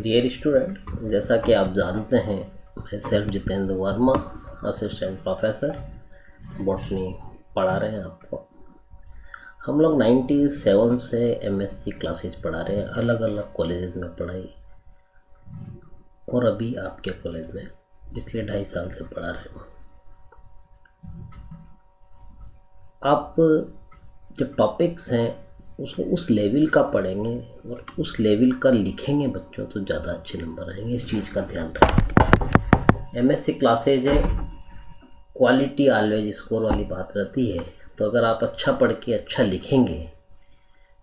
Dear student, जैसा कि आप जानते हैं, मैं self Jitendra Verma assistant professor botany पढ़ा रहे हैं आपको। हम लोग 97 से एमएससी क्लासेस पढ़ा रहे हैं, अलग अलग कॉलेजेस में पढ़ाई, और अभी आपके कॉलेज में पिछले 2.5 साल से पढ़ा रहे हैं। आप जो टॉपिक्स हैं उसको उस लेवल का पढ़ेंगे और उस लेवल का लिखेंगे बच्चों, तो ज़्यादा अच्छे नंबर आएंगे। इस चीज़ का ध्यान रखें। एमएससी क्लासेज है, क्वालिटी ऑलवेज स्कोर वाली बात रहती है। तो अगर आप अच्छा पढ़ के अच्छा लिखेंगे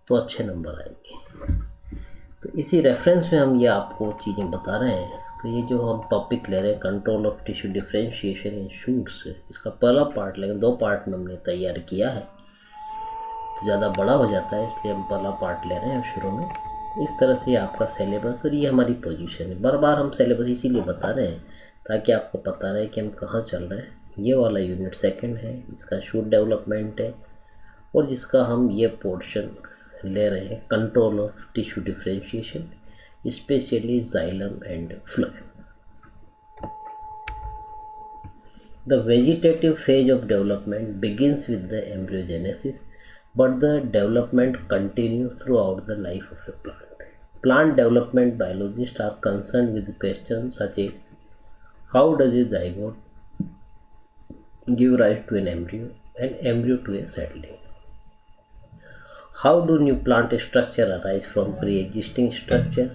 तो अच्छे नंबर आएंगे। तो इसी रेफरेंस में हम ये आपको चीज़ें बता रहे हैं। तो ये जो हम टॉपिक ले रहे हैं, control of tissue differentiation in shoots, इसका पहला पार्ट लेकिन 2 पार्ट में हमने तैयार किया है, तो ज़्यादा बड़ा हो जाता है, इसलिए हम पहला पार्ट ले रहे हैं शुरू में। इस तरह से आपका सिलेबस और ये हमारी पोजीशन है। बार बार हम सिलेबस इसीलिए बता रहे हैं ताकि आपको पता रहे कि हम कहाँ चल रहे हैं। ये वाला यूनिट 2 है, इसका शूट डेवलपमेंट है, और जिसका हम ये पोर्शन ले रहे हैं control of tissue differentiation, specially xylem and phloem. The vegetative phase of development begins with the embryogenesis, but the development continues throughout the life of a plant. Plant development biologists are concerned with questions such as how does a zygote give rise to an embryo to a seedling? How do new plant structure arise from pre-existing structure?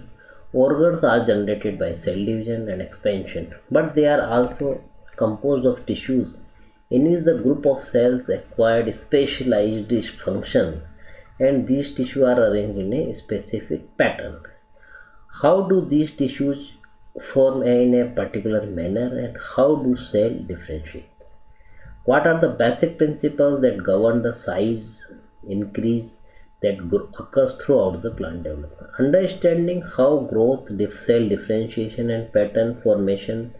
Organs are generated by cell division and expansion, but they are also composed of tissues in which the group of cells acquired specialized function, and these tissues are arranged in a specific pattern. How do these tissues form in a particular manner, and how do cells differentiate? What are the basic principles that govern the size increase that occurs throughout the plant development? Understanding how growth, cell differentiation and pattern formation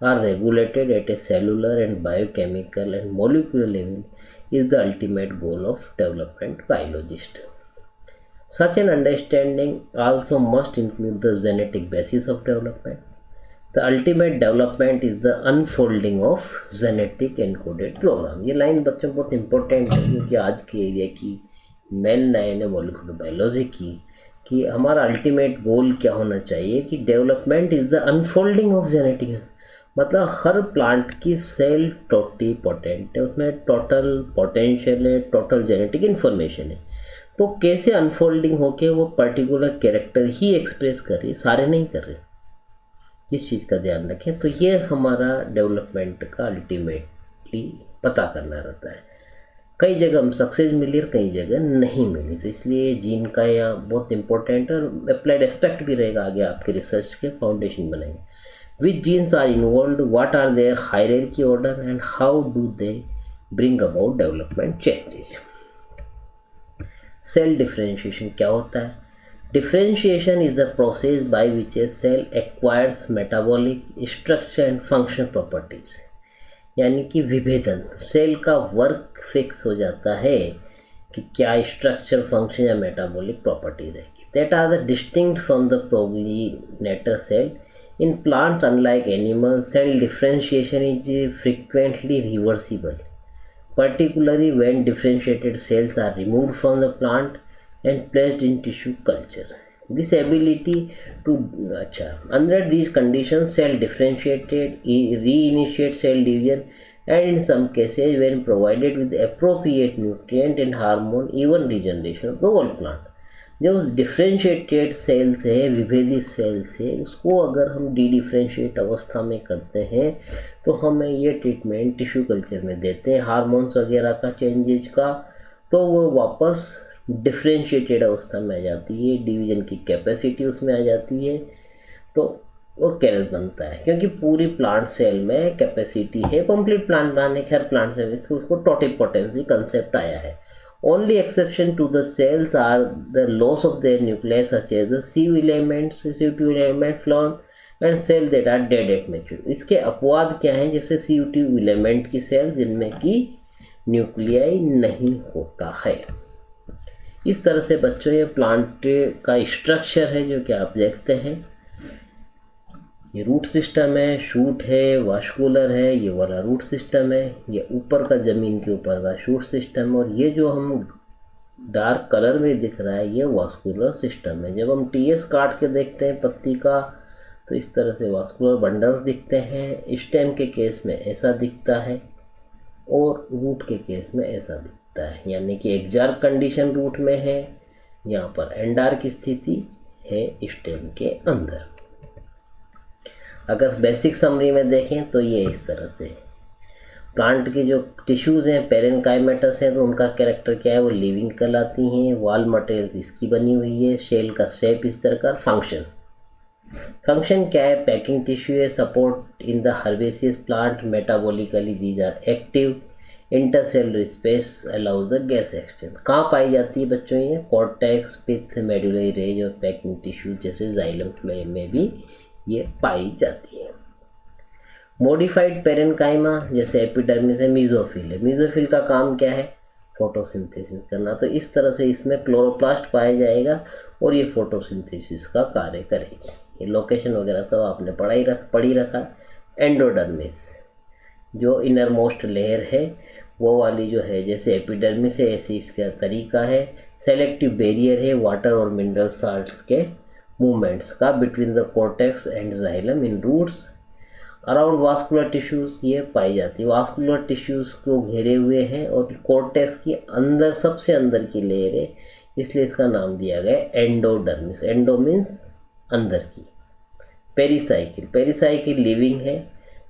are regulated at a cellular and biochemical and molecular level is the ultimate goal of development biologist. Such an understanding also must include the genetic basis of development. The ultimate development is the unfolding of genetic encoded program. ये line बच्चों बहुत important है, क्योंकि आज के area की main line है molecular biology की, कि हमारा अल्टीमेट गोल क्या होना चाहिए कि development is the unfolding of genetic. मतलब हर प्लांट की सेल टोटी पोटेंट है, उसमें टोटल पोटेंशियल है, टोटल जेनेटिक इन्फॉर्मेशन है। तो कैसे अनफोल्डिंग होके वो पर्टिकुलर कैरेक्टर ही एक्सप्रेस कर रही, सारे नहीं कर रहे। इस चीज़ का ध्यान रखें। तो ये हमारा डेवलपमेंट का अल्टीमेटली पता करना रहता है। कई जगह हम सक्सेस मिली और कई जगह नहीं मिली, तो इसलिए जीन का यहाँ बहुत इंपॉर्टेंट है और अप्लाइड एस्पेक्ट भी रहेगा, आगे आपके रिसर्च के फाउंडेशन बनेंगे। Which genes are involved, what are their hierarchy order, and how do they bring about development changes? Cell differentiation क्या होता है? Differentiation is the process by which a cell acquires metabolic, structure and function properties. यानी कि विभेदन, cell का work fix हो जाता है कि क्या स्ट्रक्चर, फंक्शन या मेटाबॉलिक प्रॉपर्टी रहेगी। That are the distinct from the progenitor cell. In plants, unlike animals, cell differentiation is frequently reversible, particularly when differentiated cells are removed from the plant and placed in tissue culture. This ability to under these conditions, cell differentiated reinitiate cell division, and in some cases, when provided with appropriate nutrient and hormone, even regeneration of the whole plant. जो differentiated sales है, विभेदित sales है, उसको अगर हम D differentiate अवस्था में करते हैं तो हमें ये ट्रीटमेंट टिश्यू कल्चर में देते हैं हार्मोन्स वगैरह का चेंजेज का, तो वो वापस डिफ्रेंशिएटेड अवस्था में आ जाती है, डिवीजन की कैपेसिटी उसमें आ जाती है, तो वो कैरेस बनता है। क्योंकि पूरी प्लांट सेल में कैपेसिटी है, कंप्लीट प्लांट बनाने के, हर प्लांट सेल इसको उसको टोटिपोटेंसी कंसेप्ट आया है। Only exception to the cells are the loss of their nucleus, such as the sieve elements, CO2 element, phloem, and cells that are dead at maturity. इसके अपवाद क्या हैं? जैसे CO2 element की सेल जिनमें कि न्यूक्लियाई नहीं होता है। इस तरह से बच्चों ये प्लांट का स्ट्रक्चर है जो कि आप देखते हैं। ये रूट सिस्टम है, शूट है, वास्कुलर है, ये वाला रूट सिस्टम है, ये ऊपर का ज़मीन के ऊपर का शूट सिस्टम है, और ये जो हम डार्क कलर में दिख रहा है ये वास्कुलर सिस्टम है। जब हम टीएस काट के देखते हैं पत्ती का तो इस तरह से वास्कुलर बंडल्स दिखते हैं। स्टेम के केस में ऐसा दिखता है और रूट के केस में ऐसा दिखता है, यानी कि एक्जार्क कंडीशन रूट में है, यहाँ पर एंडार्क स्थिति है स्टेम के अंदर। अगर बेसिक समरी में देखें तो ये इस तरह से प्लांट के जो टिश्यूज़ हैं पेरेनकाइमेटस हैं, तो उनका कैरेक्टर क्या है, वो लिविंग कहलाती हैं। वॉल मटेरियल्स इसकी बनी हुई है, शेल का शेप इस तरह का। फंक्शन क्या है, पैकिंग टिश्यू है, support in the herbaceous plant, metabolically these are active, intercellular space allows the gas exchange. कहाँ पाई जाती है बच्चों, ये कॉर्टेक्स, पिथ, मेडुलरी रेज और पैकिंग टिश्यू जैसे जाइलम में भी ये पाई जाती है। मॉडिफाइड पेरेनकाइमा जैसे एपिडर्मिस है, मीजोफिल है। मीजोफिल का काम क्या है, फोटोसिंथेसिस करना। तो इस तरह से इसमें क्लोरोप्लास्ट पाया जाएगा और ये फोटोसिंथेसिस का कार्य करेगी। ये लोकेशन वगैरह सब आपने पढ़ी रखा। एंडोडर्मिस जो इनर मोस्ट लेयर है वो वाली जो है, जैसे एपिडर्मिस है ऐसे इसका तरीका है। सेलेक्टिव बैरियर है वाटर और मिनरल साल्ट्स के मूवमेंट्स का between the cortex and xylem in roots. Around vascular tissues ये पाई जाती है। वास्कुलर टिश्यूज़ को घेरे हुए हैं और कॉर्टेक्स की अंदर सबसे अंदर की लेयर है, इसलिए इसका नाम दिया गया एंडोडर्मिस। एंडो मीन्स अंदर की। पेरिसाइकिल लिविंग है।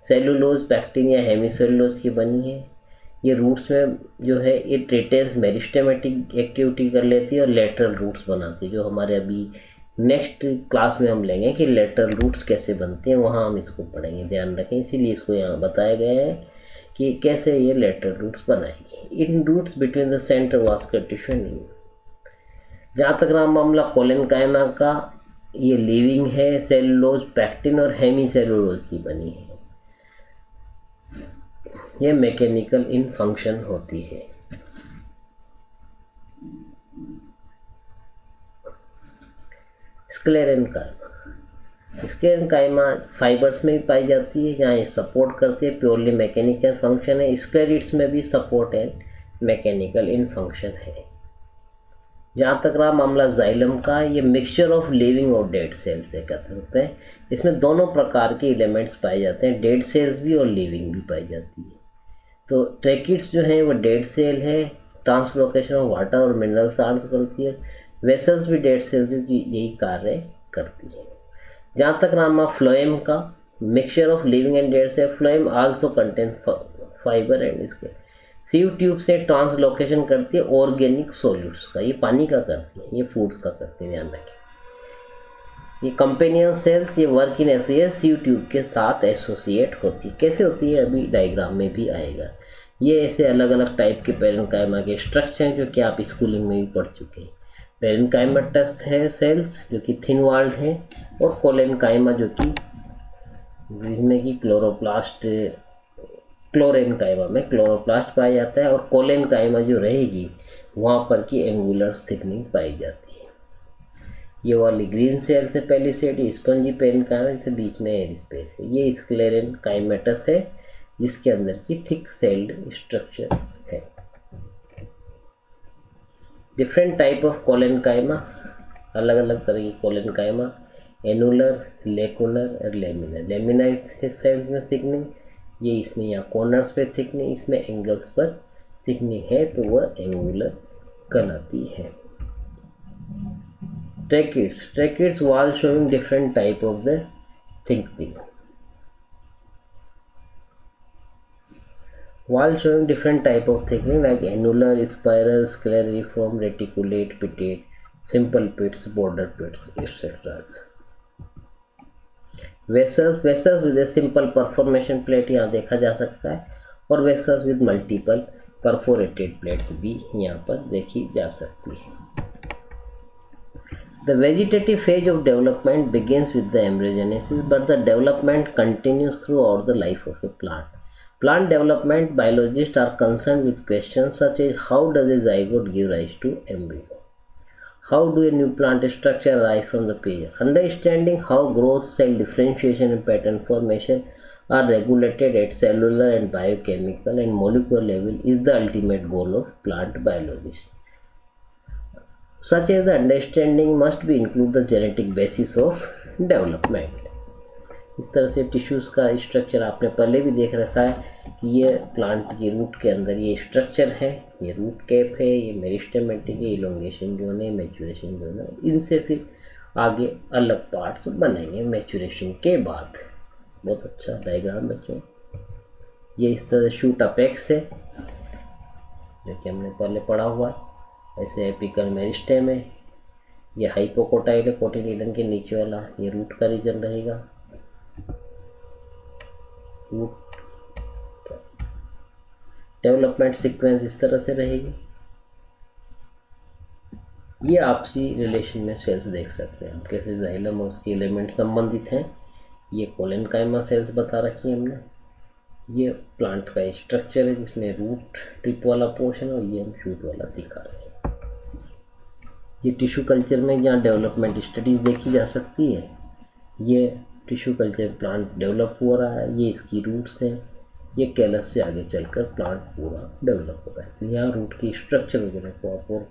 सेलुलोज पैक्टिन या हेमीसेलुलोज की बनी है। ये रूट्स में जो है ये रिटेन्स मेरिस्टेमेटिक एक्टिविटी कर लेती है और लेटरल रूट्स बनाती है, जो हमारे अभी नेक्स्ट क्लास में हम लेंगे कि लेटरल रूट्स कैसे बनते हैं, वहाँ हम इसको पढ़ेंगे, ध्यान रखें। इसीलिए इसको यहाँ बताया गया है कि कैसे ये लेटरल रूट्स बनाएंगे। In roots between the centre vascular tissue and. जहाँ तक रहा मामला कोलेनकाइमा का, ये लिविंग है, सेलुलोज पैक्टिन और हेमी सेलुलोज की बनी है। ये मैकेनिकल इन फंक्शन होती है। स्क्लेरेनकाइमा फाइबर्स में भी पाई जाती है, जहाँ ये सपोर्ट करती है, प्योरली मैकेनिकल फंक्शन है। स्क्लेरिड्स में भी support and mechanical in function है। जहाँ तक रहा मामला जाइलम का, ये मिक्सचर ऑफ लिविंग और डेड सेल्स से कहते हैं। इसमें दोनों प्रकार के एलिमेंट्स पाए जाते हैं, डेड सेल्स भी और लिविंग भी पाई जाती है। तो ट्रैकिड्स जो हैं वो डेड सेल है, ट्रांसलोकेशन ऑफ वाटर और मिनरल साल्ट्स करती है। वेसल्स भी डेड सेल्स की यही कार्य करती है। जहाँ तक नाम फ्लोएम का, mixture of living and dead cell. Phloem also contain fibre and इसके सीव ट्यूब से ट्रांसलोकेशन करती है ऑर्गेनिक सॉल्यूट्स का। ये पानी का करती है, ये फूड्स का करती है, ध्यान रखें। ये कंपेनियन सेल्स ये work in associate sieve tube के साथ एसोसिएट होती है। कैसे होती है अभी डायग्राम में भी आएगा। ये ऐसे अलग अलग टाइप के पेरेनकाइमा के स्ट्रक्चर हैं जो कि आप स्कूलिंग में भी पढ़ चुके हैं। पेरेनकाइमेटस है सेल्स जो कि थिन वॉल्ड है, और कोलेनकाइमा जो कि जिसमें कि क्लोरेनकाइमा में क्लोरोप्लास्ट पाया जाता है, और कोलेनकाइमा जो रहेगी वहाँ पर की एंगुलर थिकनिंग पाई जाती है। ये वाली ग्रीन सेल से पहली सेट स्पंजी पेरेनकाइमा से बीच में एयर स्पेस है। ये स्क्लेरेनकाइमेटस है जिसके अंदर की थिक सेल्ड स्ट्रक्चर है। डिफरेंट टाइप ऑफ कोलेनकाइमा, अलग अलग तरह की कोलेनकाइमा, एनुलर, लेकुलर और लेमिनर। लेमिनर सेल्स में थिकनिंग, ये इसमें यहाँ कॉर्नर्स पे थिकनिंग, इसमें एंगल्स पर थिकनिंग है तो वह एंगुलर कहलाती है। Tracheids wall showing different type of the thickening. Wall showing different type of thickening like annular, spiral, scleriform, reticulate, pitted, simple pits, border pits, etc. Vessels with a simple perforation plate यहाँ देखा जा सकता है, और vessels with multiple perforated plates भी यहाँ पर देखी जा सकती है। The vegetative phase of development begins with the embryogenesis, but the development continues throughout the life of a plant. Plant development biologists are concerned with questions such as how does a zygote give rise to embryo? How do a new plant structure arise from the page? Understanding how growth, cell differentiation and pattern formation are regulated at cellular and biochemical and molecular level is the ultimate goal of plant biologists. Such as the understanding must be include the genetic basis of development. इस तरह से tissues का structure आपने पहले भी देख रखा है कि ये प्लांट की रूट के अंदर ये स्ट्रक्चर है, ये रूट कैप है, ये मेरिस्टेमेटिक है, इलोंगेशन जोन है, मैच्योरेशन जोन है। इनसे फिर आगे अलग पार्ट्स बनेंगे मैच्योरेशन के बाद। बहुत अच्छा डायग्राम बच्चों। ये इस तरह शूट अपेक्स है जो कि हमने पहले पढ़ा हुआ है। ऐसे एपिकल मेरिस्टेम है, ये हाइपोकोटाइल है, कोटिलीडन के नीचे वाला, ये रूट का रीजन रहेगा। रूट डेवलपमेंट सीक्वेंस इस तरह से रहेगी। ये आपसी रिलेशन में सेल्स देख सकते हैं कैसे जाइलम और उसके एलिमेंट संबंधित हैं। ये कोलेनकाइमा सेल्स बता रखी है हमने। ये प्लांट का स्ट्रक्चर है जिसमें रूट टिप वाला पोर्शन और ये हम शूट वाला दिखा रहे हैं। ये टिश्यू कल्चर में यहाँ डेवलपमेंट स्टडीज़ देखी जा सकती है। ये टिश्यू कल्चर प्लांट डेवलप हो रहा है, ये इसकी रूट्स हैं, ये कैलस से आगे चलकर प्लांट पूरा डेवलप हो रहा है। तो यहाँ रूट की स्ट्रक्चर वगैरह को आप और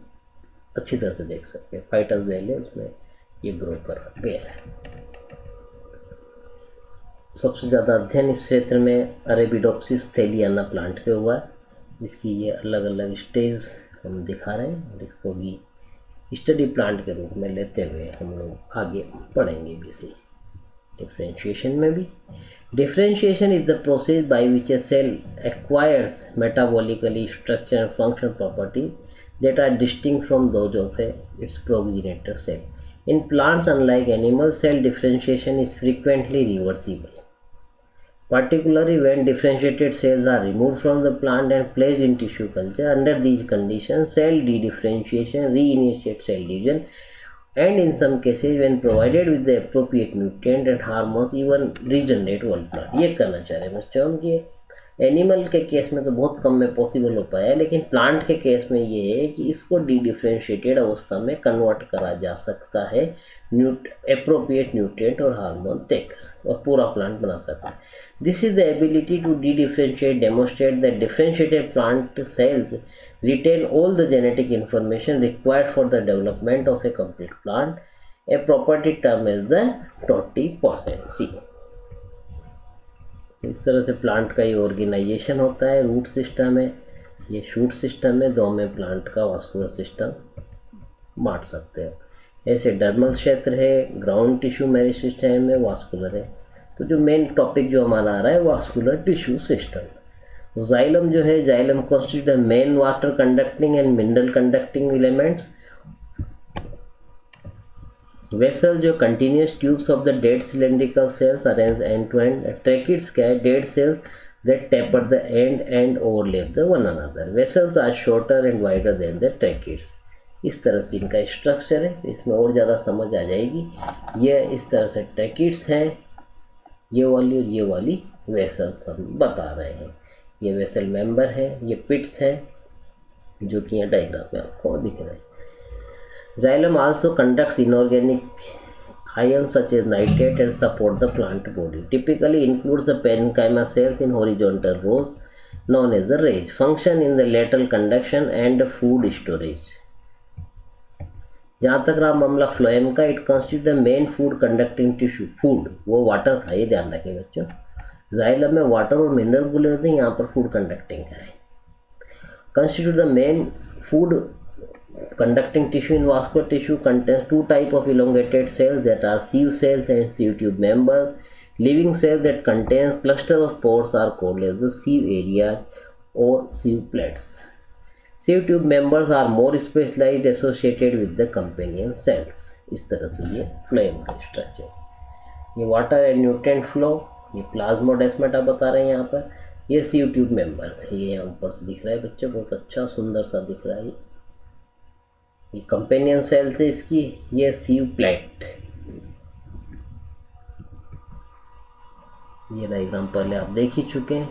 अच्छी तरह से देख सकते हैं। फाइटोजेल है उसमें ये ग्रो कर गया है। सबसे ज़्यादा अध्ययन इस क्षेत्र में अरेबिडोप्सिस थैलियाना प्लांट पे हुआ है, जिसकी ये अलग अलग स्टेज हम दिखा रहे हैं और इसको भी स्टडी प्लांट के रूप में लेते हुए हम लोग आगे पढ़ेंगे भी सही। डिफ्रेंशिएशन में भी differentiation is the process by which a cell acquires metabolically structure and functional property that are distinct from those of its progenitor cell. In plants, unlike animals, cell differentiation is frequently reversible, particularly when differentiated cells are removed from the plant and placed in tissue culture. Under these conditions, cell de-differentiation reinitiates cell division, and in some cases, when provided with the appropriate nutrient and hormones, even regenerate whole plant. ये करना चाह रहे हैं बच्चों हम कि animal के case में तो बहुत कम में पॉसिबल हो पाया है, लेकिन प्लांट के केस में ये है कि इसको डी डिफ्रेंशिएटेड अवस्था में कन्वर्ट करा जा सकता है एप्रोप्रिएट न्यूट्रिएंट और हार्मोन देकर और पूरा प्लांट बना सकता है। This is the ability to dedifferentiate demonstrate that differentiated plant cells retain all the genetic information required for the development of a complete plant. A property term is the totipotency. इस तरह से plant का ये organisation होता है। Root system है, ये shoot system है, दो में प्लांट का वास्कुलर सिस्टम बांट सकते हैं। ऐसे डर्मल क्षेत्र है, ग्राउंड टिश्यू मेरिस्टेम में वास्कुलर है। तो जो मेन टॉपिक जो हमारा आ रहा है वास्कुलर टिश्यू सिस्टम। तो जाइलम जो है, xylem constitute the main water conducting and mineral conducting elements. Vessel जो continuous tubes of the dead cylindrical cells arrange end to end. Tracheids क्या है, dead cells that taper the end and overlap the one another. Vessels are shorter and wider than the tracheids. इस तरह से इनका structure है, इसमें और ज़्यादा समझ आ जाएगी। ये इस तरह से ट्रैकिड्स हैं, ये वाली और ये वाली वेसल्स हम बता रहे हैं। ये वेसल मेंबर है, ये पिट्स हैं जो कि यहाँ डायग्राम में आपको दिख रहे हैं। Xylem also conducts inorganic ions such as nitrate and support the plant body. Typically includes the parenchyma cells in horizontal rows known as the rays. Function in the lateral conduction and food storage. जहाँ तक रहा मामला phloem का, it constitute the main food conducting tissue. Food वो water था, ये ध्यान रखें बच्चों। जाइलम में वाटर और मिनरल बोले होते हैं, यहाँ पर फूड कंडक्टिंग का है। Constitute the main food conducting tissue in vascular tissue contains two types of elongated cells that are sieve cells and sieve tube members. Living cells that contain cluster of pores are called as the sieve areas or sieve plates. Sieve tube members are more specialized associated with the companion cells. इस तरह से ये phloem का structure. ये water and nutrient flow, ये plasmodesmata बता रहे हैं यहाँ पर। ये sieve tube members है, ये यहाँ ऊपर से दिख रहा है बच्चों, बहुत अच्छा सुंदर सा दिख रहा है। ये कंपेनियन सेल्स है इसकी, ये सीव प्लेट। ये डायग्राम पहले आप देख ही चुके हैं,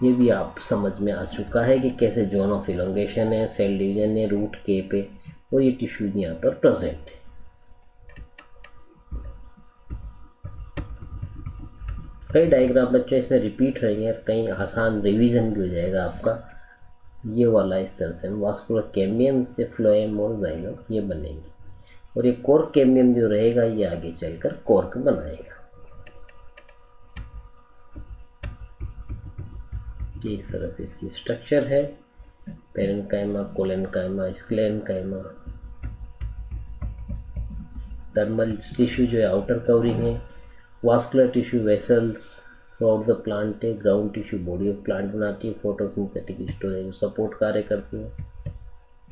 ये भी आप समझ में आ चुका है कि कैसे जोन ऑफ इलोंगेशन है, सेल डिवीजन है, रूट के पे और ये टिश्यूज यहाँ पर प्रेजेंट है। कई डायग्राम बच्चों इसमें रिपीट रहेंगे, कहीं आसान रिवीजन भी हो जाएगा आपका। ये वाला इस तरह से वास्कुलर कैम्बियम से फ्लोएम और जाइलम ये बनेंगे, और ये कोर कैम्बियम जो रहेगा ये आगे चलकर कॉर्क बनाएगा। ये इस तरह से इसकी स्ट्रक्चर है, parenchyma, collenchyma, sclerenchyma. Dermal tissue जो है आउटर कवरिंग है, vascular tissue vessels throughout the plant है, ground tissue body of plant बनाती है, फोटोसिंथेटिक स्टोरेज सपोर्ट कार्य करती है।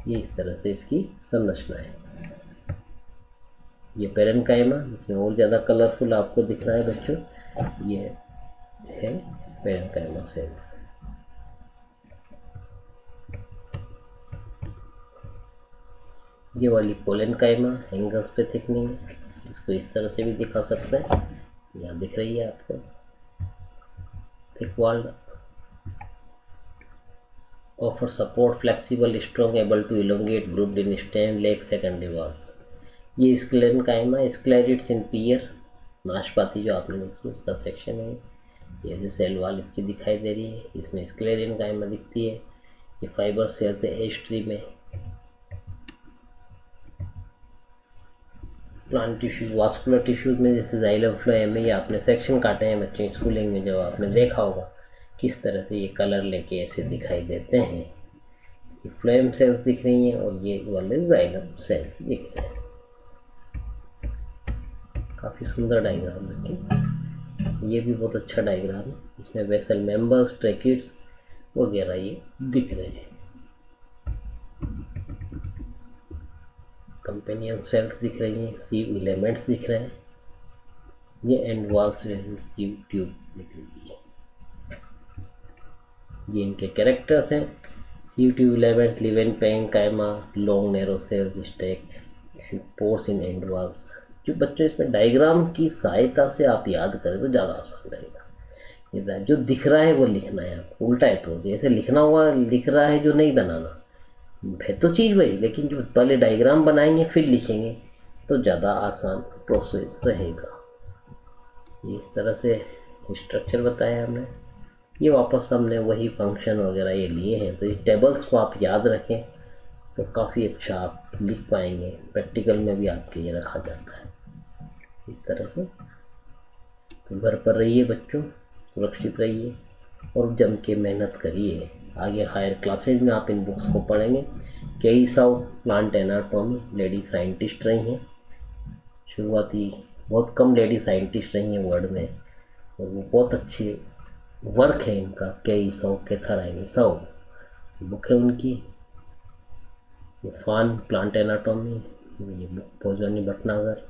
ये इस तरह से इसकी संरचना है। ये पेरेन्काइमा, इसमें और ज़्यादा कलरफुल आपको दिख रहा है बच्चों, ये है पेरेन्काइमा सेल्स। ये वाली कोलेन्काइमा एंगल्स पे थिकनिंग है, इसको इस तरह से भी दिखा सकते हैं, यहाँ दिख रही है आपको thick walled, offer support flexible strong able to elongate grouped in stem leg secondary walls. ये स्क्लेरेन्काइमा, स्क्लेरिड्स इन पीयर, नाशपाती जो आपने देखी उसका सेक्शन है। ये जो सेल वॉल इसकी दिखाई दे रही है, इसमें स्क्लेरेन्काइमा दिखती है। ये फाइबर सेल्स है एच ट्री में। प्लांट टिश्यू, वास्कुलर टिश्यूज में जैसे जाइलम फ्लोएम में ये आपने सेक्शन काटे हैं बच्चों स्कूलिंग में, जब आपने देखा होगा किस तरह से ये कलर लेके ऐसे दिखाई देते हैं। ये फ्लोएम सेल्स दिख रही हैं और ये वाले जाइलम सेल्स दिख रहे हैं। काफ़ी सुंदर डायग्राम बच्चों, ये भी बहुत अच्छा डायग्राम है। इसमें वेसल मेंबर्स, ट्रैकिड्स वगैरह ये दिख रहे हैं। कंपेनियन सेल्स दिख रही हैं, सीव एलिमेंट्स दिख रहे हैं। ये एंड वॉल्स जैसे सीव ट्यूब दिख रही है। ये इनके कैरेक्टर्स हैं। Sieve tube elements live in parenchyma, long narrow cells stack end pores in end walls. जो बच्चों इसमें डायग्राम की सहायता से आप याद करें तो ज़्यादा आसान रहेगा। जो दिख रहा है वो लिखना है आपको, उल्टा अप्रोच, ऐसे लिखना हुआ लिख रहा है जो नहीं बनाना है तो चीज़ वही, लेकिन जो पहले डायग्राम बनाएंगे फिर लिखेंगे तो ज़्यादा आसान प्रोसेस रहेगा। ये इस तरह से स्ट्रक्चर बताया हमने। ये वापस हमने वही फंक्शन वगैरह ये लिए हैं, तो ये टेबल्स को आप याद रखें तो काफ़ी अच्छा आप लिख पाएंगे। प्रैक्टिकल में भी आपके ये रखा जाता है इस तरह से। तो घर पर रहिए बच्चों, सुरक्षित रहिए और जम के मेहनत करिए। आगे हायर क्लासेज में आप इन बुक्स को पढ़ेंगे। केई साउ प्लांट एनाटॉमी लेडी साइंटिस्ट रही हैं, शुरुआती बहुत कम लेडी साइंटिस्ट रही हैं वर्ल्ड में, और वो बहुत अच्छे वर्क है इनका। केई साउ कैथाराइनी साउ बुक है उनकी। ये फान प्लांट एनाटॉमी, ये बुक भोजवानी भटनागर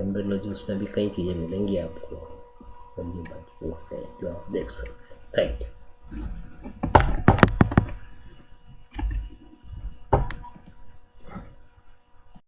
एम्ब्रियोलॉजी, उसमें भी कई चीज़ें मिलेंगी आपको, और ये बाकी बुक्स हैं जो आप देख सकते हैं। Thank you.